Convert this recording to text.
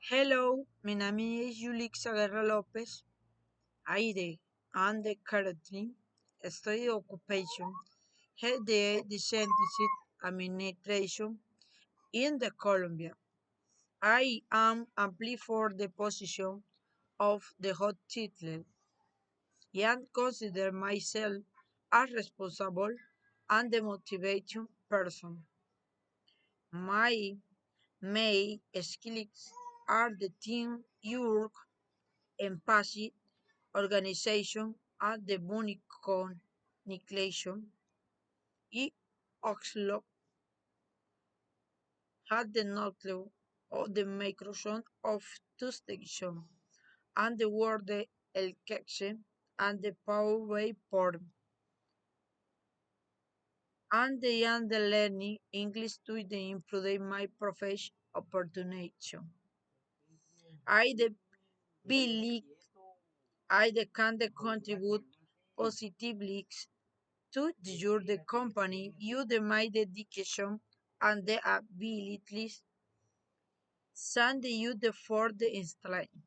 Hello, mi name is Yulixa Guerra Lopez. Aire and the currently study occupation head the scientific administration in the Colombia. I am applying for the position of the hot title and consider myself as responsible and the motivation person. My main skills are the team work, empathy, organization at the communication y Oxlock had the nucleus of the Microsoft of two stations and the word el queche and the power port and the learning English to the improve my profession opportunity. I the believe I the can the contribute positively to your the company, you the my dedication and the abilities send you the for the installation.